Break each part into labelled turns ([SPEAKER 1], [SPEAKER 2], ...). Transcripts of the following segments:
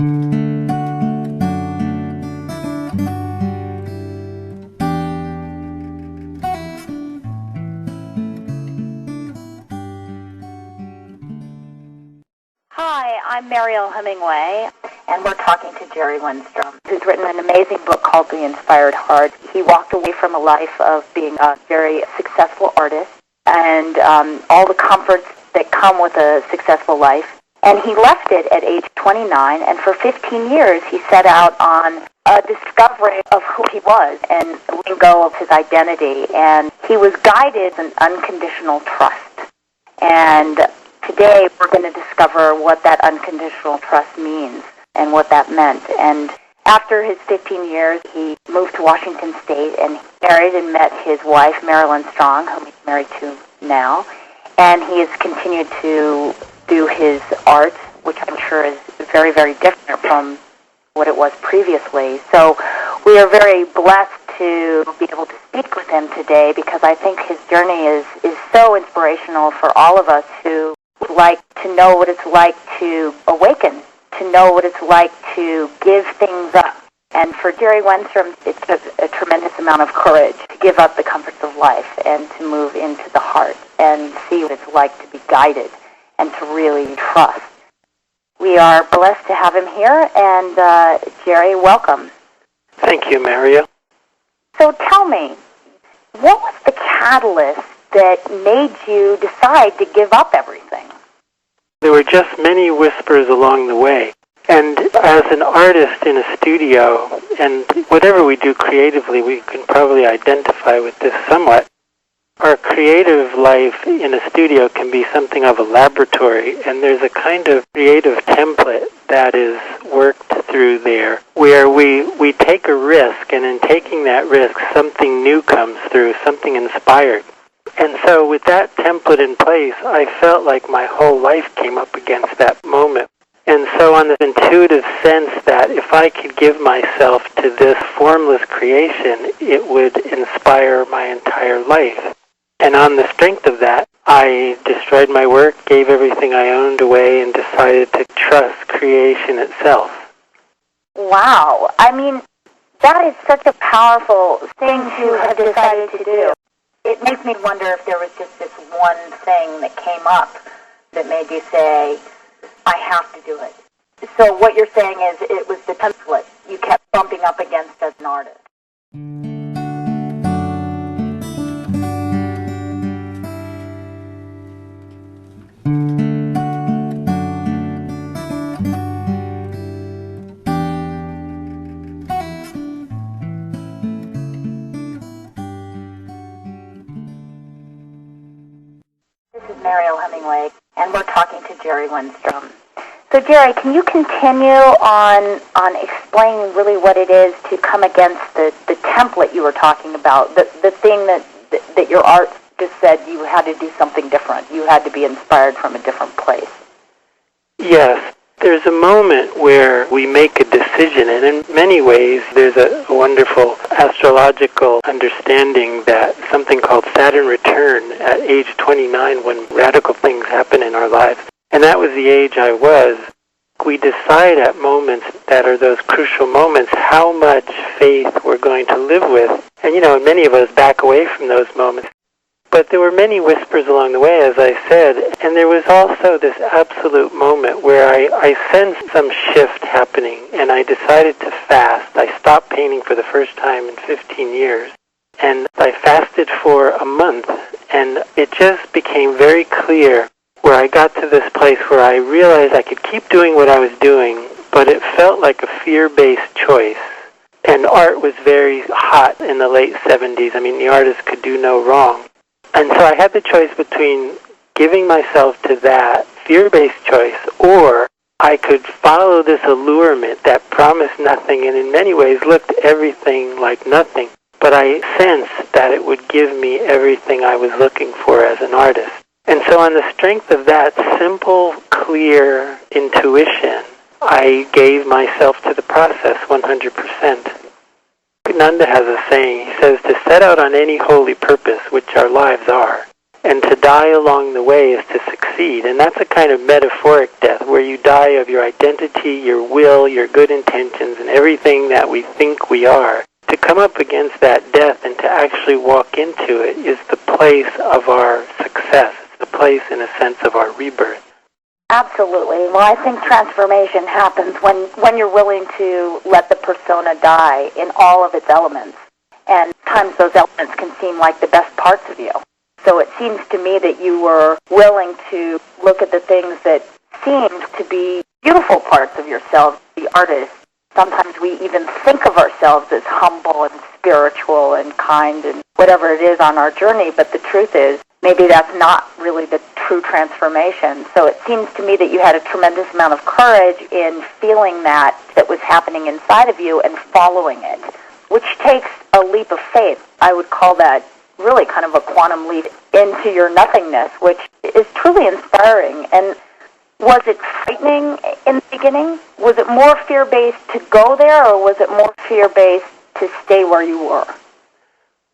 [SPEAKER 1] Hi, I'm Mariel Hemingway, and we're talking to Jerry Wennstrom, who's written an amazing book called The Inspired Heart. He walked away from a life of being a very successful artist and all the comforts that come with a successful life. And he left it at age 29, and for 15 years he set out on a discovery of who he was and letting go of his identity. And he was guided in unconditional trust. And today we're going to discover what that unconditional trust means and what that meant. And after his 15 years, he moved to Washington State and married and met his wife, Mariel Hemingway, whom he's married to now. And he has continued to do his art, which I'm sure is very, very different from what it was previously. So we are very blessed to be able to speak with him today because I think his journey is so inspirational for all of us who would like to know what it's like to awaken, to know what it's like to give things up. And for Jerry Wennstrom, it took a tremendous amount of courage to give up the comforts of life and to move into the heart and see what it's like to be guided and to really trust. We are blessed to have him here, and Jerry, welcome.
[SPEAKER 2] Thank you, Mariel.
[SPEAKER 1] So tell me, what was the catalyst that made you decide to give up everything?
[SPEAKER 2] There were just many whispers along the way. And as an artist in a studio, and whatever we do creatively, we can probably identify with this somewhat. Our creative life in a studio can be something of a laboratory, and there's a kind of creative template that is worked through there where we take a risk, and in taking that risk, something new comes through, something inspired. And so with that template in place, I felt like my whole life came up against that moment. And so on the intuitive sense that if I could give myself to this formless creation, it would inspire my entire life. And on the strength of that, I destroyed my work, gave everything I owned away, and decided to trust creation itself.
[SPEAKER 1] Wow. I mean, that is such a powerful thing to have decided to do. It makes me wonder if there was just this one thing that came up that made you say, I have to do it. So what you're saying is it was the template you kept bumping up against as an artist. This is Mariel Hemingway, and we're talking to Jerry Wennstrom. So, Jerry, can you continue on explaining really what it is to come against the template you were talking about, the thing that your art just said you had to do something different. You had to be inspired from a different place.
[SPEAKER 2] Yes. There's a moment where we make a decision, and in many ways there's a wonderful astrological understanding that something called Saturn return at age 29 when radical things happen in our lives. And that was the age I was. We decide at moments that are those crucial moments how much faith we're going to live with. And many of us back away from those moments. But there were many whispers along the way, as I said, and there was also this absolute moment where I sensed some shift happening, and I decided to fast. I stopped painting for the first time in 15 years, and I fasted for a month, and it just became very clear where I got to this place where I realized I could keep doing what I was doing, but it felt like a fear-based choice. And art was very hot in the late 70s. I mean, the artist could do no wrong. And so I had the choice between giving myself to that fear-based choice, or I could follow this allurement that promised nothing and in many ways looked everything like nothing. But I sensed that it would give me everything I was looking for as an artist. And so on the strength of that simple, clear intuition, I gave myself to the process 100%. Nanda has a saying. He says, to set out on any holy purpose, which our lives are, And to die along the way is to succeed. And that's a kind of metaphoric death, where you die of your identity, your will, your good intentions, and everything that we think we are. To come up against that death and to actually walk into it is the place of our success. It's the place, in a sense, of our rebirth.
[SPEAKER 1] Absolutely. Well, I think transformation happens when you're willing to let the persona die in all of its elements. And sometimes those elements can seem like the best parts of you. So it seems to me that you were willing to look at the things that seemed to be beautiful parts of yourself, the artist. Sometimes we even think of ourselves as humble and spiritual and kind and whatever it is on our journey, but the truth is maybe that's not really the true transformation. So it seems to me that you had a tremendous amount of courage in feeling that was happening inside of you and following it, which takes a leap of faith. I would call that really kind of a quantum leap into your nothingness, which is truly inspiring. And was it frightening in the beginning? Was it more fear-based to go there, or was it more fear-based to stay where you were?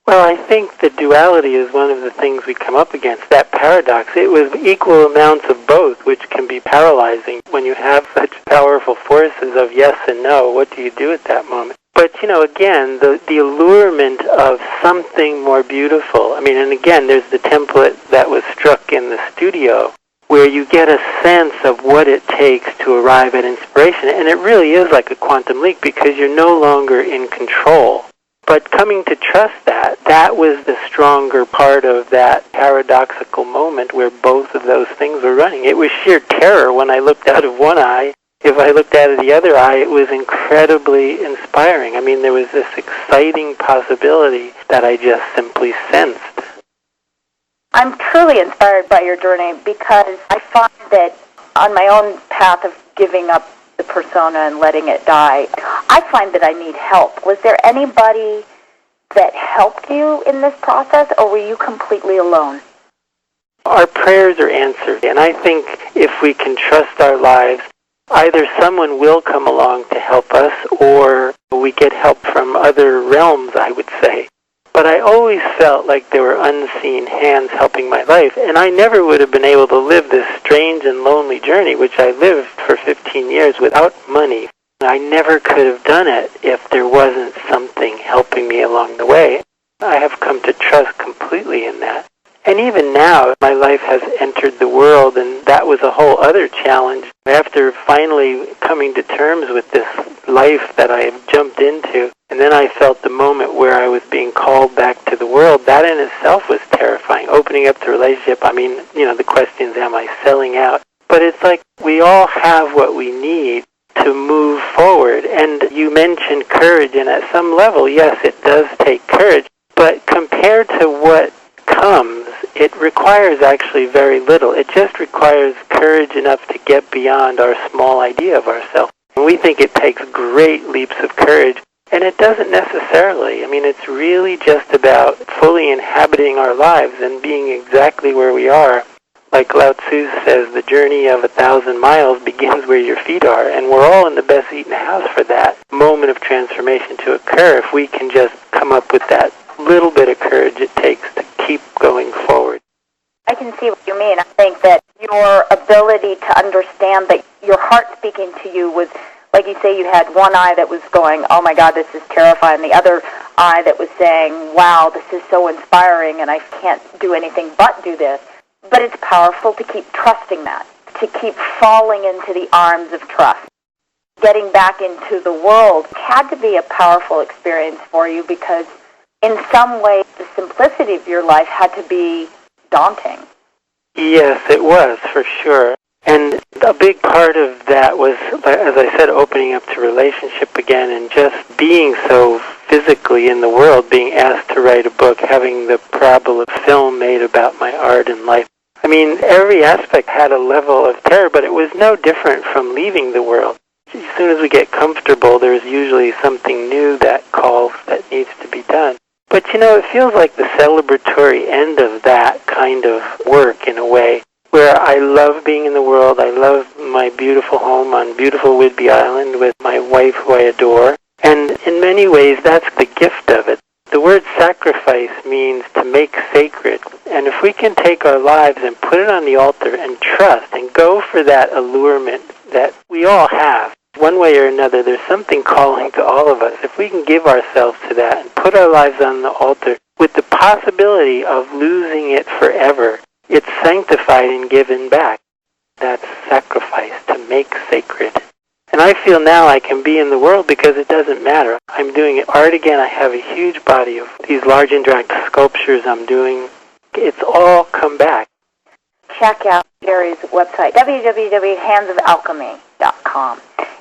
[SPEAKER 2] Well, I think the duality is one of the things we come up against, that paradox. It was equal amounts of both, which can be paralyzing. When you have such powerful forces of yes and no, what do you do at that moment? But, again, the allurement of something more beautiful. I mean, and again, there's the template that was struck in the studio, where you get a sense of what it takes to arrive at inspiration. And it really is like a quantum leap, because you're no longer in control. But coming to trust that was the stronger part of that paradoxical moment where both of those things were running. It was sheer terror when I looked out of one eye. If I looked out of the other eye, it was incredibly inspiring. I mean, there was this exciting possibility that I just simply sensed.
[SPEAKER 1] I'm truly inspired by your journey, because I find that on my own path of giving up the persona and letting it die, I find that I need help. Was there anybody that helped you in this process, or were you completely alone?
[SPEAKER 2] Our prayers are answered, and I think if we can trust our lives, either someone will come along to help us, or we get help from other realms, I would say. But I always felt like there were unseen hands helping my life, and I never would have been able to live this strange and lonely journey, which I lived for 15 years without money. I never could have done it if there wasn't something helping me along the way. I have come to trust completely in that. And even now, my life has entered the world, and that was a whole other challenge. After finally coming to terms with this life that I have jumped into, and then I felt the moment where I was being called back to the world, that in itself was terrifying. Opening up the relationship, I mean, the question is, am I selling out? But it's like we all have what we need to move forward. And you mentioned courage, and at some level, yes, it does take courage. But compared to what comes, it requires actually very little. It just requires courage enough to get beyond our small idea of ourselves. And we think it takes great leaps of courage, and it doesn't necessarily. I mean, it's really just about fully inhabiting our lives and being exactly where we are. Like Lao Tzu says, the journey of 1,000 miles begins where your feet are, and we're all in the best seat in the house for that moment of transformation to occur if we can just come up with that little bit of courage it takes to keep going forward.
[SPEAKER 1] I can see what you mean. I think that your ability to understand that your heart speaking to you was, like you say, you had one eye that was going, oh my God, this is terrifying. The other eye that was saying, wow, this is so inspiring and I can't do anything but do this. But it's powerful to keep trusting that, to keep falling into the arms of trust. Getting back into the world had to be a powerful experience for you, because in some ways the simplicity of your life had to be daunting.
[SPEAKER 2] Yes, it was, for sure. And a big part of that was, as I said, opening up to relationship again and just being so physically in the world, being asked to write a book, having the parabola film made about my art and life. I mean, every aspect had a level of terror, but it was no different from leaving the world. As soon as we get comfortable, there's usually something new that calls that needs to be done. But, it feels like the celebratory end of that kind of work, in a way, where I love being in the world. I love my beautiful home on beautiful Whidbey Island with my wife, who I adore. And in many ways, that's the gift of it. The word sacrifice means to make sacred. And if we can take our lives and put it on the altar and trust and go for that allurement that we all have, one way or another, there's something calling to all of us. If we can give ourselves to that and put our lives on the altar with the possibility of losing it forever, it's sanctified and given back. That's sacrifice, to make sacred. And I feel now I can be in the world because it doesn't matter. I'm doing art again. I have a huge body of these large interactive sculptures I'm doing. It's all come back.
[SPEAKER 1] Check out Jerry's website, www.handsofalchemy.com.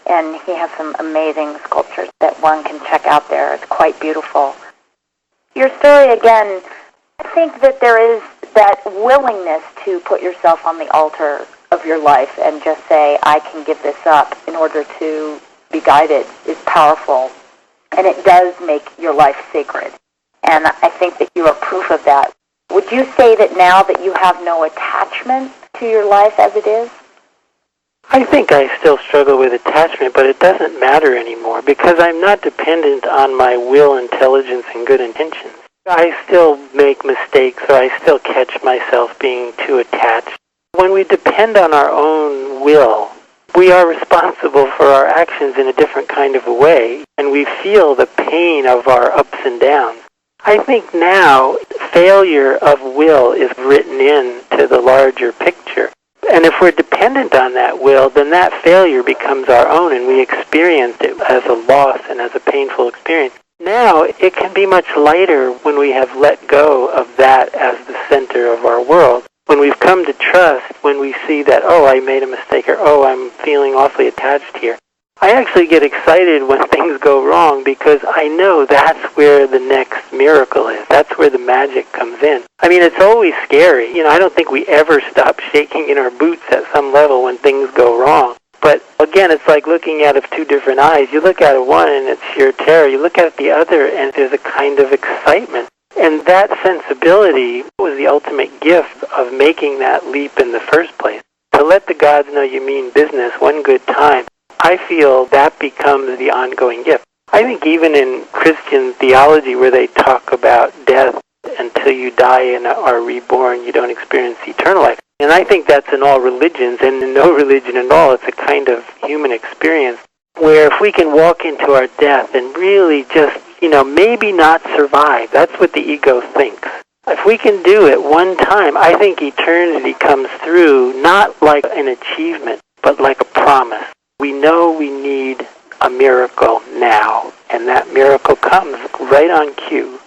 [SPEAKER 1] And he has some amazing sculptures that one can check out there. It's quite beautiful. Your story, again, I think that there is that willingness to put yourself on the altar of your life and just say, I can give this up in order to be guided, is powerful. And it does make your life sacred. And I think that you are proof of that. Would you say that now that you have no attachment to your life as it is?
[SPEAKER 2] I think I still struggle with attachment, but it doesn't matter anymore because I'm not dependent on my will, intelligence, and good intentions. I still make mistakes, or I still catch myself being too attached. When we depend on our own will, we are responsible for our actions in a different kind of a way, and we feel the pain of our ups and downs. I think now failure of will is written into the larger picture. And if we're dependent on that will, then that failure becomes our own, and we experience it as a loss and as a painful experience. Now, it can be much lighter when we have let go of that as the center of our world. When we've come to trust, when we see that, oh, I made a mistake, or oh, I'm feeling awfully attached here. I actually get excited when things go wrong because I know that's where the next miracle is. That's where the magic comes in. I mean, it's always scary. I don't think we ever stop shaking in our boots at some level when things go wrong. But again, it's like looking out of two different eyes. You look at one and it's sheer terror. You look at the other and there's a kind of excitement. And that sensibility was the ultimate gift of making that leap in the first place. To let the gods know you mean business one good time, I feel that becomes the ongoing gift. I think even in Christian theology where they talk about death, until you die and are reborn, you don't experience eternal life. And I think that's in all religions, and in no religion at all. It's a kind of human experience where if we can walk into our death and really just, maybe not survive, that's what the ego thinks. If we can do it one time, I think eternity comes through not like an achievement, but like a promise. We know we need a miracle now, and that miracle comes right on cue.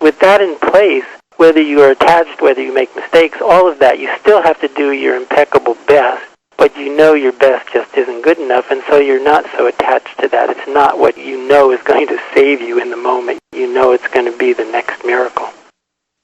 [SPEAKER 2] With that in place, whether you are attached, whether you make mistakes, all of that, you still have to do your impeccable best, but you know your best just isn't good enough, and so you're not so attached to that. It's not what you know is going to save you in the moment. You know it's going to be the next miracle.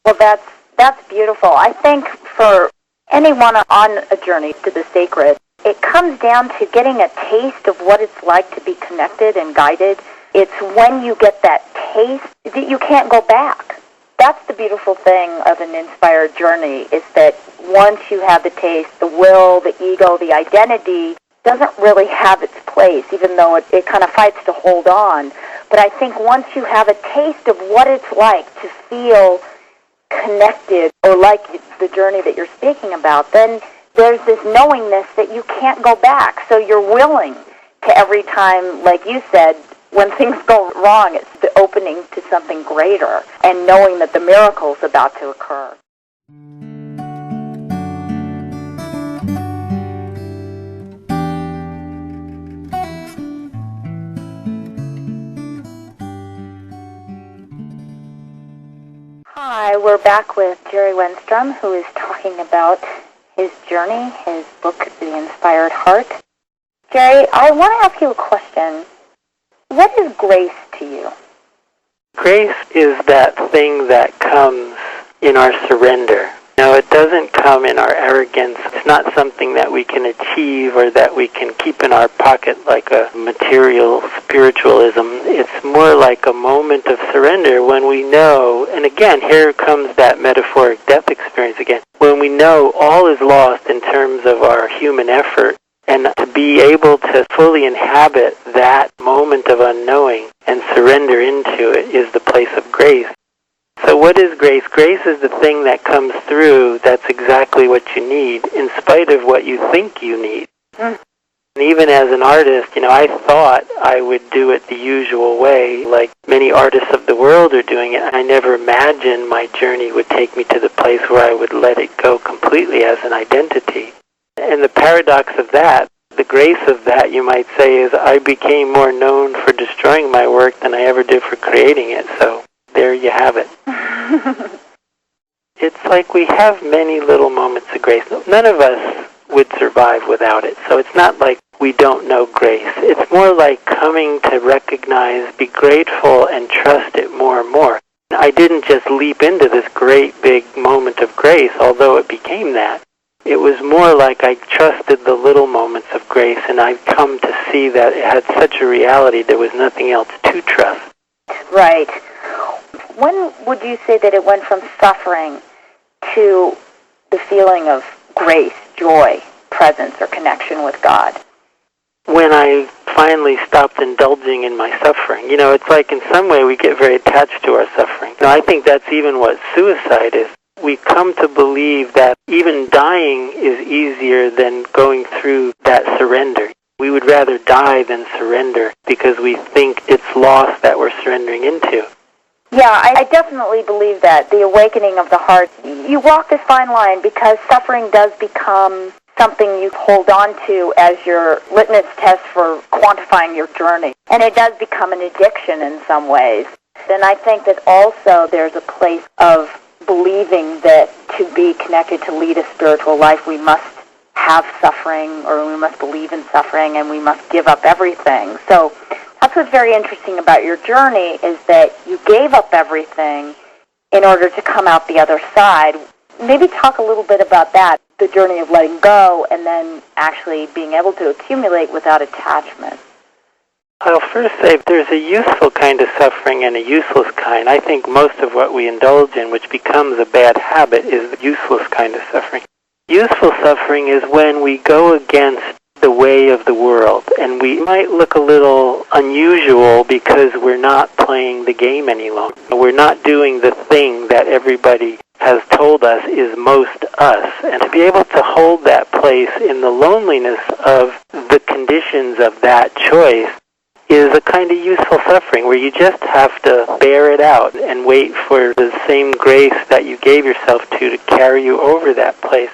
[SPEAKER 1] Well, that's beautiful. I think for anyone on a journey to the sacred, it comes down to getting a taste of what it's like to be connected and guided. It's when you get that taste that you can't go back. That's the beautiful thing of an inspired journey, is that once you have the taste, the will, the ego, the identity doesn't really have its place, even though it kind of fights to hold on. But I think once you have a taste of what it's like to feel connected, or like the journey that you're speaking about, then there's this knowingness that you can't go back. So you're willing to, every time, like you said, when things go wrong, it's the opening to something greater and knowing that the miracle is about to occur. Hi, we're back with Jerry Wennstrom, who is talking about his journey, his book, The Inspired Heart. Jerry, I want to ask you a question. What is grace to you?
[SPEAKER 2] Grace is that thing that comes in our surrender. No, it doesn't come in our arrogance. It's not something that we can achieve or that we can keep in our pocket like a material spiritualism. It's more like a moment of surrender when we know, and again, here comes that metaphoric death experience again, when we know all is lost in terms of our human effort, and to be able to fully inhabit that moment of unknowing and surrender into it is the place of grace. So what what is grace? Grace is the thing that comes through that's exactly what you need, in spite of what you think you need. Mm. And even as an artist, I thought I would do it the usual way, like many artists of the world are doing it. I never imagined my journey would take me to the place where I would let it go completely as an identity. And the paradox of that, the grace of that, you might say, is I became more known for destroying my work than I ever did for creating it. So there you have it. It's like we have many little moments of grace. None of us would survive without it. So it's not like we don't know grace. It's more like coming to recognize, be grateful, and trust it more and more. I didn't just leap into this great big moment of grace, although it became that. It was more like I trusted the little moments of grace, and I've come to see that it had such a reality there was nothing else to trust.
[SPEAKER 1] Right. When would you say that it went from suffering to the feeling of grace, joy, presence, or connection with God?
[SPEAKER 2] When I finally stopped indulging in my suffering. It's like in some way we get very attached to our suffering. I think that's even what suicide is. We come to believe that even dying is easier than going through that surrender. We would rather die than surrender because we think it's loss that we're surrendering into.
[SPEAKER 1] Yeah, I definitely believe that. The awakening of the heart. You walk this fine line because suffering does become something you hold on to as your litmus test for quantifying your journey. And it does become an addiction in some ways. And I think that also there's a place of believing that to be connected, to lead a spiritual life, we must have suffering, or we must believe in suffering, and we must give up everything. So that's what's very interesting about your journey, is that you gave up everything in order to come out the other side. Maybe talk a little bit about that, the journey of letting go and then actually being able to accumulate without attachment.
[SPEAKER 2] I'll first say there's a useful kind of suffering and a useless kind. I think most of what we indulge in, which becomes a bad habit, is the useless kind of suffering. Useful suffering is when we go against the way of the world, and we might look a little unusual because we're not playing the game any longer. We're not doing the thing that everybody has told us is most us. And to be able to hold that place in the loneliness of the conditions of that choice is a kind of useful suffering where you just have to bear it out and wait for the same grace that you gave yourself to carry you over that place.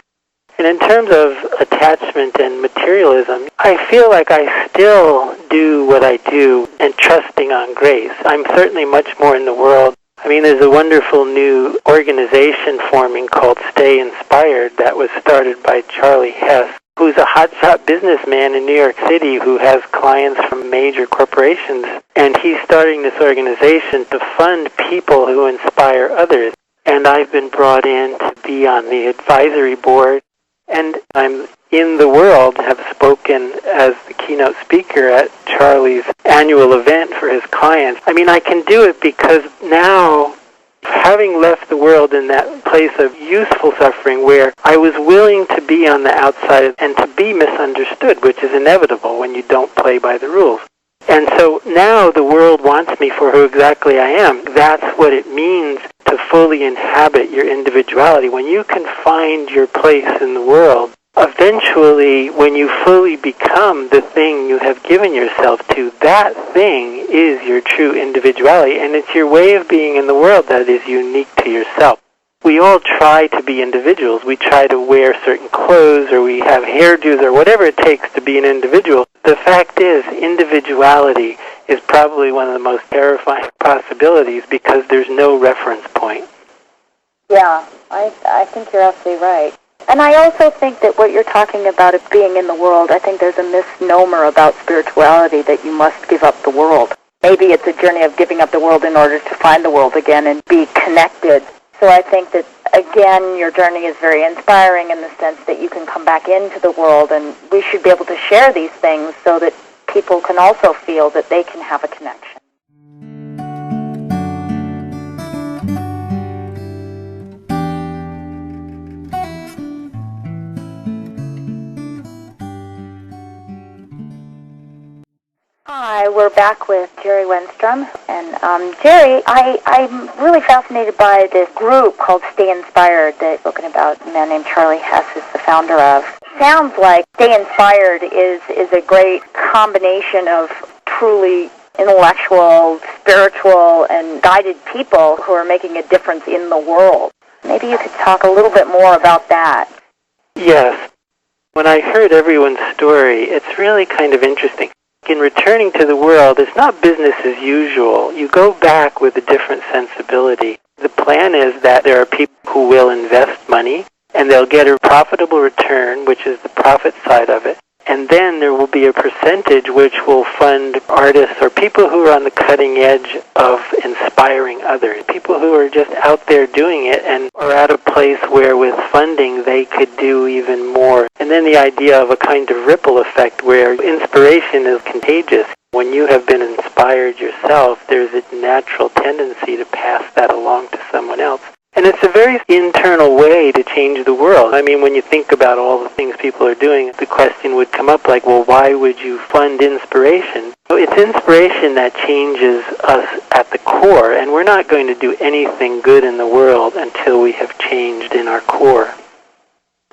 [SPEAKER 2] And in terms of attachment and materialism, I feel like I still do what I do and trusting on grace. I'm certainly much more in the world. There's a wonderful new organization forming called Stay Inspired that was started by Charlie Hess, who's a hotshot businessman in New York City who has clients from major corporations. And he's starting this organization to fund people who inspire others. And I've been brought in to be on the advisory board. And I'm in the world, have spoken as the keynote speaker at Charlie's annual event for his clients. I can do it because now, having left the world in that place of useful suffering where I was willing to be on the outside and to be misunderstood, which is inevitable when you don't play by the rules. And so now the world wants me for who exactly I am. That's what it means to fully inhabit your individuality. When you can find your place in the world, eventually when you fully become the thing you have given yourself to, that thing is your true individuality. And it's your way of being in the world that is unique to yourself. We all try to be individuals. We try to wear certain clothes, or we have hairdos, or whatever it takes to be an individual. The fact is, individuality is probably one of the most terrifying possibilities because there's no reference point.
[SPEAKER 1] Yeah, I think you're absolutely right. And I also think that what you're talking about of being in the world, I think there's a misnomer about spirituality that you must give up the world. Maybe it's a journey of giving up the world in order to find the world again and be connected. So I think that, again, your journey is very inspiring in the sense that you can come back into the world, and we should be able to share these things so that people can also feel that they can have a connection. Hi, we're back with Jerry Wennstrom. And Jerry, I'm really fascinated by this group called Stay Inspired that spoken about a man named Charlie Hess is the founder of. Sounds like Stay Inspired is a great combination of truly intellectual, spiritual, and guided people who are making a difference in the world. Maybe you could talk a little bit more about that.
[SPEAKER 2] Yes. When I heard everyone's story, it's really kind of interesting. In returning to the world, it's not business as usual. You go back with a different sensibility. The plan is that there are people who will invest money, and they'll get a profitable return, which is the profit side of it. And then there will be a percentage which will fund artists or people who are on the cutting edge of inspiring others, people who are just out there doing it and are at a place where with funding they could do even more. And then the idea of a kind of ripple effect where inspiration is contagious. When you have been inspired yourself, there's a natural tendency to pass that along to someone else. And it's a very internal way to change the world. I mean, when you think about all the things people are doing, the question would come up like, well, why would you fund inspiration? So it's inspiration that changes us at the core, and we're not going to do anything good in the world until we have changed in our core.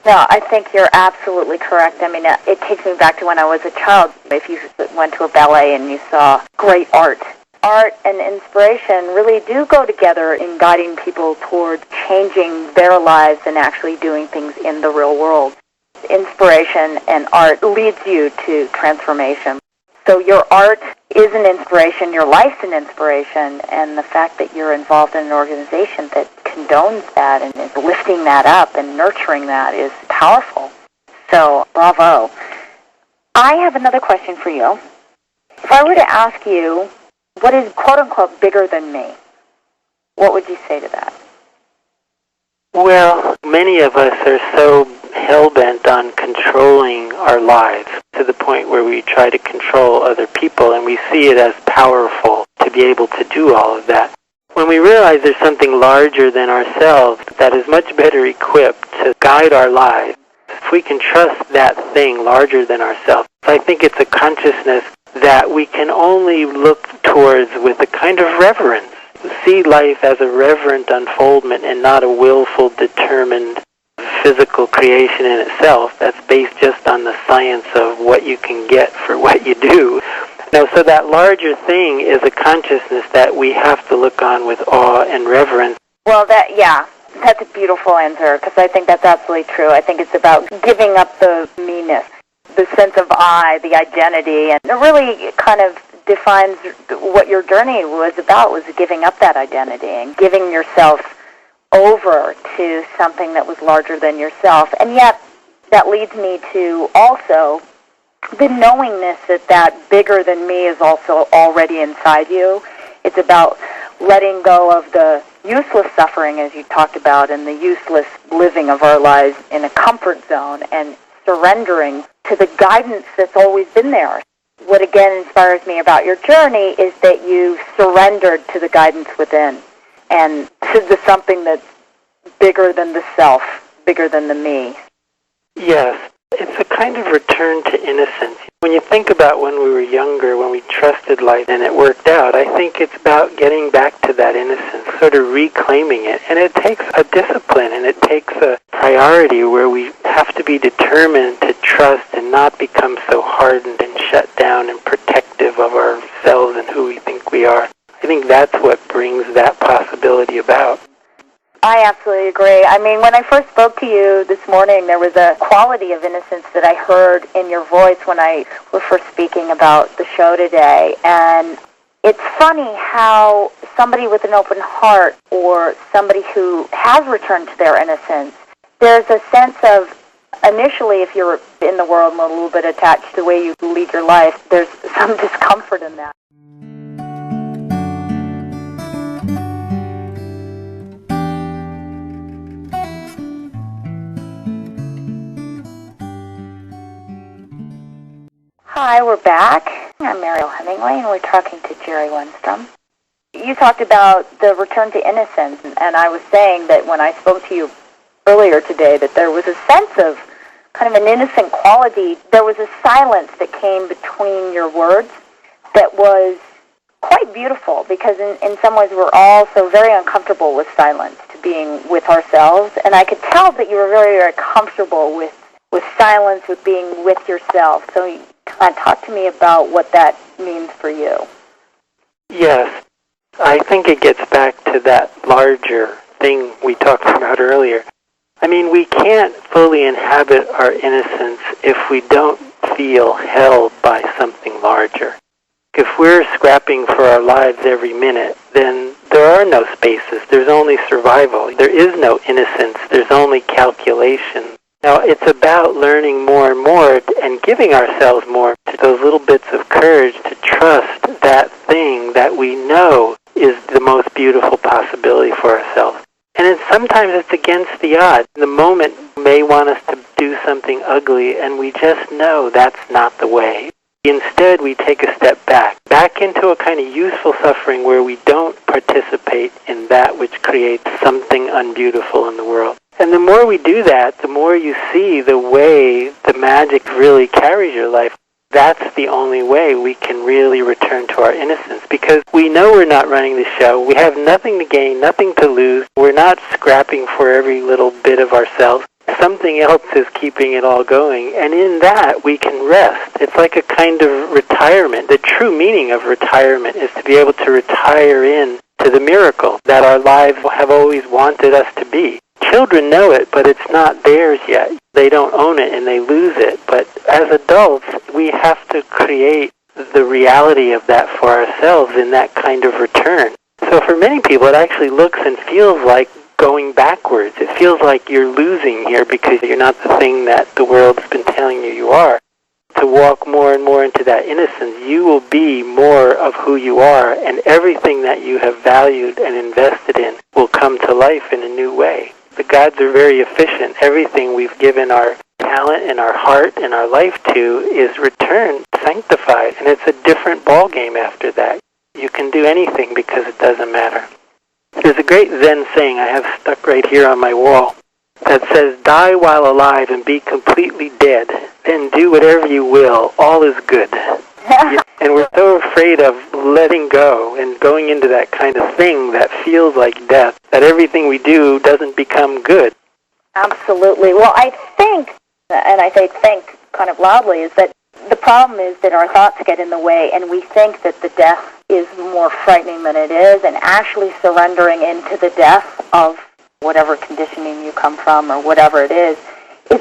[SPEAKER 1] No, I think you're absolutely correct. I mean, it takes me back to when I was a child. If you went to a ballet and you saw great art and inspiration really do go together in guiding people toward changing their lives and actually doing things in the real world. Inspiration and art leads you to transformation. So your art is an inspiration, your life's an inspiration, and the fact that you're involved in an organization that condones that and is lifting that up and nurturing that is powerful. So, bravo. I have another question for you. If I were to ask you, what is, quote-unquote, bigger than me? What would you say to that?
[SPEAKER 2] Well, many of us are so hell-bent on controlling our lives to the point where we try to control other people, and we see it as powerful to be able to do all of that. When we realize there's something larger than ourselves that is much better equipped to guide our lives, if we can trust that thing larger than ourselves, I think it's a consciousness that we can only look towards with a kind of reverence. See life as a reverent unfoldment and not a willful, determined physical creation in itself that's based just on the science of what you can get for what you do. Now, so that larger thing is a consciousness that we have to look on with awe and reverence.
[SPEAKER 1] Well, that's a beautiful answer, because I think that's absolutely true. I think it's about giving up the meanness, the sense of I, the identity, and it really kind of defines what your journey was about, was giving up that identity and giving yourself over to something that was larger than yourself. And yet, that leads me to also the knowingness that bigger than me is also already inside you. It's about letting go of the useless suffering, as you talked about, and the useless living of our lives in a comfort zone, and surrendering to the guidance that's always been there. What again inspires me about your journey is that you surrendered to the guidance within, and to something that's bigger than the self, bigger than the me.
[SPEAKER 2] Yes, it's a kind of return to innocence. When you think about when we were younger, when we trusted life and it worked out, I think it's about getting back to that innocence, sort of reclaiming it. And it takes a discipline and it takes a priority where we have to be determined to trust and not become so hardened and shut down and protective of ourselves and who we think we are. I think that's what brings that possibility about.
[SPEAKER 1] I absolutely agree. I mean, when I first spoke to you this morning, there was a quality of innocence that I heard in your voice when I was first speaking about the show today. And it's funny how somebody with an open heart or somebody who has returned to their innocence, there's a sense of, initially, if you're in the world and a little bit attached to the way you lead your life, there's some discomfort in that. Hi, we're back. I'm Mariel Hemingway, and we're talking to Jerry Wennstrom. You talked about the return to innocence, and I was saying that when I spoke to you earlier today that there was a sense of kind of an innocent quality. There was a silence that came between your words, that was quite beautiful, because in some ways we're all so very uncomfortable with silence, to being with ourselves. And I could tell that you were very, very comfortable with silence, with being with yourself. So you kind of talk to me about what that means for you.
[SPEAKER 2] Yes. I think it gets back to that larger thing we talked about earlier. I mean, we can't fully inhabit our innocence if we don't feel held by something larger. If we're scrapping for our lives every minute, then there are no spaces. There's only survival. There is no innocence. There's only calculation. Now, it's about learning more and more and giving ourselves more to those little bits of courage to trust that thing that we know is the most beautiful possibility for ourselves. And sometimes it's against the odds. The moment may want us to do something ugly, and we just know that's not the way. Instead, we take a step back into a kind of useful suffering where we don't participate in that which creates something unbeautiful in the world. And the more we do that, the more you see the way the magic really carries your life. That's the only way we can really return to our innocence, because we know we're not running the show. We have nothing to gain, nothing to lose. We're not scrapping for every little bit of ourselves. Something else is keeping it all going, and in that we can rest. It's like a kind of retirement. The true meaning of retirement is to be able to retire in to the miracle that our lives have always wanted us to be. Children know it, but it's not theirs yet. They don't own it and they lose it. But as adults, we have to create the reality of that for ourselves in that kind of return. So for many people, it actually looks and feels like going backwards. It feels like you're losing here because you're not the thing that the world's been telling you are. To walk more and more into that innocence, you will be more of who you are, and everything that you have valued and invested in will come to life in a new way. The gods are very efficient. Everything we've given our talent and our heart and our life to is returned, sanctified, and it's a different ballgame after that. You can do anything because it doesn't matter. There's a great Zen saying I have stuck right here on my wall that says, "Die while alive and be completely dead. Then do whatever you will. All is good." And we're so afraid of letting go and going into that kind of thing that feels like death, that everything we do doesn't become good.
[SPEAKER 1] Absolutely. Well, I think, and I say think kind of loudly, is that the problem is that our thoughts get in the way, and we think that the death is more frightening than it is, and actually surrendering into the death of whatever conditioning you come from or whatever it is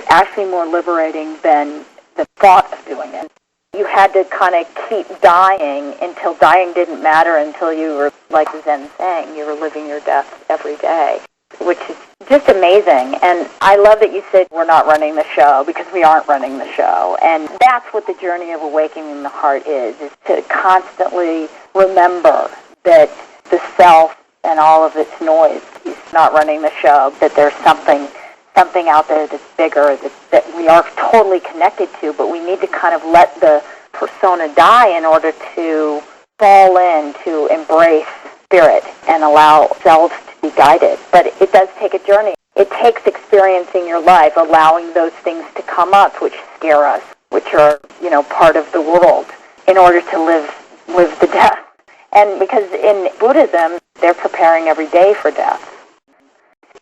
[SPEAKER 1] actually more liberating than the thought of doing it. You had to kind of keep dying until dying didn't matter, until you were, like Zen saying, you were living your death every day, which is just amazing. And I love that you said we're not running the show, because we aren't running the show. And that's what the journey of awakening the heart is to constantly remember that the self and all of its noise is not running the show, that there's something out there that's bigger, that we are totally connected to, but we need to kind of let the persona die in order to fall in, to embrace spirit and allow ourselves to be guided. But it does take a journey. It takes experiencing your life, allowing those things to come up which scare us, which are, part of the world, in order to live the death. And because in Buddhism, they're preparing every day for death.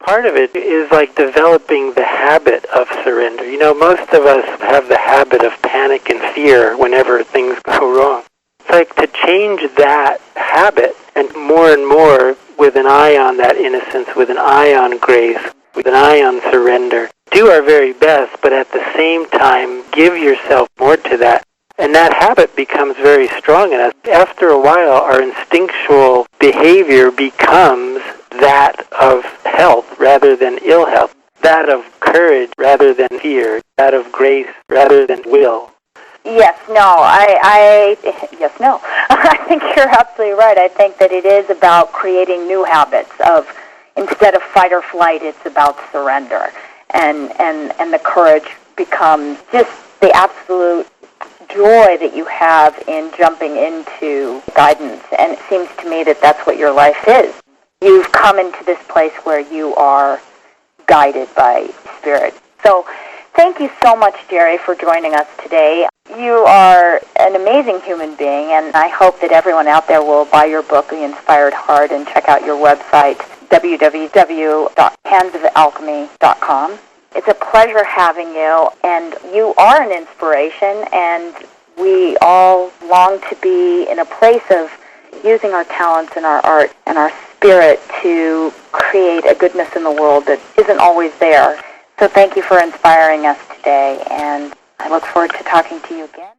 [SPEAKER 2] Part of it is like developing the habit of surrender. Most of us have the habit of panic and fear whenever things go wrong. It's like to change that habit and more with an eye on that innocence, with an eye on grace, with an eye on surrender. Do our very best, but at the same time, give yourself more to that. And that habit becomes very strong in us. After a while, our instinctual behavior becomes that of health rather than ill health, that of courage rather than fear, that of grace rather than will.
[SPEAKER 1] Yes, no. I think you're absolutely right. I think that it is about creating new habits of, instead of fight or flight, it's about surrender. And the courage becomes just the absolute joy that you have in jumping into guidance. And it seems to me that that's what your life is. You've come into this place where you are guided by Spirit. So thank you so much, Jerry, for joining us today. You are an amazing human being, and I hope that everyone out there will buy your book, The Inspired Heart, and check out your website, www.handsofalchemy.com. It's a pleasure having you, and you are an inspiration, and we all long to be in a place of using our talents and our art and our spirit to create a goodness in the world that isn't always there. So thank you for inspiring us today, and I look forward to talking to you again.